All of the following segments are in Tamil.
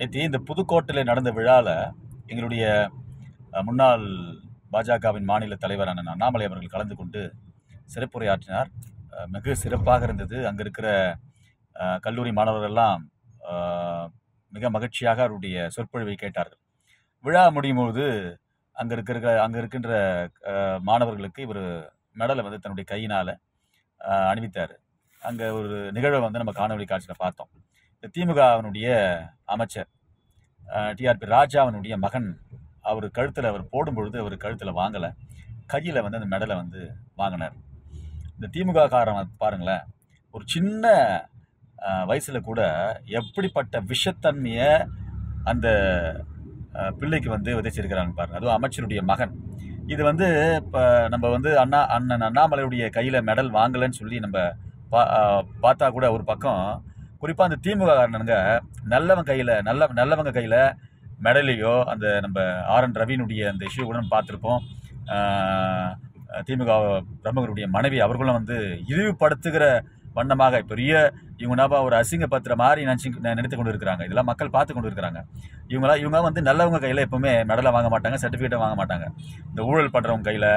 நேற்று இந்த புதுக்கோட்டையில் நடந்த விழாவில் எங்களுடைய முன்னாள் பாஜகவின் மாநில தலைவர் அண்ணன் அண்ணாமலை அவர்கள் கலந்து கொண்டு சிறப்புரையாற்றினார். மிக சிறப்பாக இருந்தது. அங்கே இருக்கிற கல்லூரி மாணவர்கள்லாம் மிக மகிழ்ச்சியாக அவருடைய சொற்பொழிவை கேட்டார்கள். விழா முடியும் போது அங்கே இருக்கின்ற மாணவர்களுக்கு இவர் மெடலை வந்து தன்னுடைய கையினால் அணிவித்தார். அங்கே ஒரு நிகழ்வை வந்து நம்ம காணொலி காட்சியில் பார்த்தோம். இந்த திமுகவினுடைய அமைச்சர் டிஆர்பி ராஜாவினுடைய மகன் அவர் போடும்பொழுது அவர் கழுத்தில் வாங்கலை, கையில் வந்து அந்த மெடலை வந்து வாங்கினார். இந்த திமுக காரன் பாருங்களேன், ஒரு சின்ன வயசில் கூட எப்படிப்பட்ட விஷத்தன்மையை அந்த பிள்ளைக்கு வந்து விதைச்சிருக்கிறாங்க பாருங்க. அதுவும் அமைச்சருடைய மகன். இது வந்து இப்போ நம்ம வந்து அண்ணன் அண்ணாமலையுடைய கையில் மெடல் வாங்கலைன்னு சொல்லி நம்ம பார்த்தா கூட ஒரு பக்கம், குறிப்பாக அந்த திமுக காரணங்க நல்லவங்க கையில் மெடலையோ அந்த நம்ம RN ரவியினுடைய அந்த இஷ்யூ கூட நம்ம பார்த்துருப்போம். திமுக பிரமுகருடைய மனைவி அவர்களும் வந்து இழிவுபடுத்துகிற வண்ணமாக பெரிய இவங்க ஒரு அசிங்கப்படுத்துகிற மாதிரி நினைத்து கொண்டு இருக்கிறாங்க. இதெல்லாம் மக்கள் பார்த்து கொண்டு இருக்கிறாங்க. இவங்க வந்து நல்லவங்க கையில் எப்போவுமே மெடலை வாங்க மாட்டாங்க, சர்டிஃபிகேட்டை வாங்க மாட்டாங்க. இந்த ஊழல் பண்ணுறவங்க கையில்,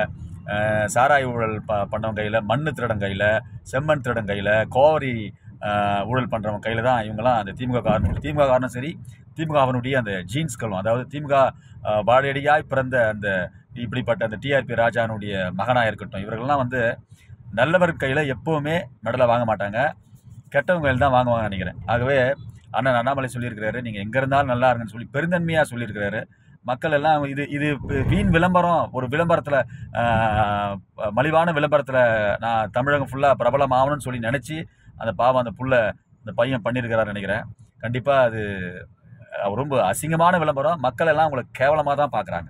சாராய ஊழல் பண்ணவங்க கையில், மண் திருடம் கையில், செம்மண் திருடம் கையில், கோவரி ஊழல் பண்ணுறவங்க கையில் தான் இவங்கெல்லாம் அந்த திமுக காரணம் சரி, திமுகவினுடைய அந்த ஜீன்ஸ்களும், அதாவது திமுக வாழையடியாய் பிறந்த அந்த இப்படிப்பட்ட அந்த டிஆர்பி ராஜானுடைய மகனாக இருக்கட்டும், இவர்கள்லாம் வந்து நல்லவர் கையில் எப்போவுமே மெடலை வாங்க மாட்டாங்க, கெட்டவங்க கையில் தான் வாங்குவாங்க நினைக்கிறேன். ஆகவே அண்ணன் அண்ணாமலை சொல்லியிருக்கிறாரு, நீங்கள் எங்கே இருந்தாலும் நல்லா இருங்கன்னு சொல்லி பெருந்தன்மையாக சொல்லியிருக்கிறாரு. மக்கள் எல்லாம் இது வீண் விளம்பரம், ஒரு விளம்பரத்தில் மலிவான விளம்பரத்தில் நான் தமிழகம் ஃபுல்லாக பிரபலம் ஆகணும்னு சொல்லி நினச்சி அந்த பையன் பண்ணியிருக்கிறாரு நினைக்கிறேன். கண்டிப்பாக அது ரொம்ப அசிங்கமான விளம்பரம். மக்கள் எல்லாம் உங்களை கேவலமாக தான் பார்க்குறாங்க.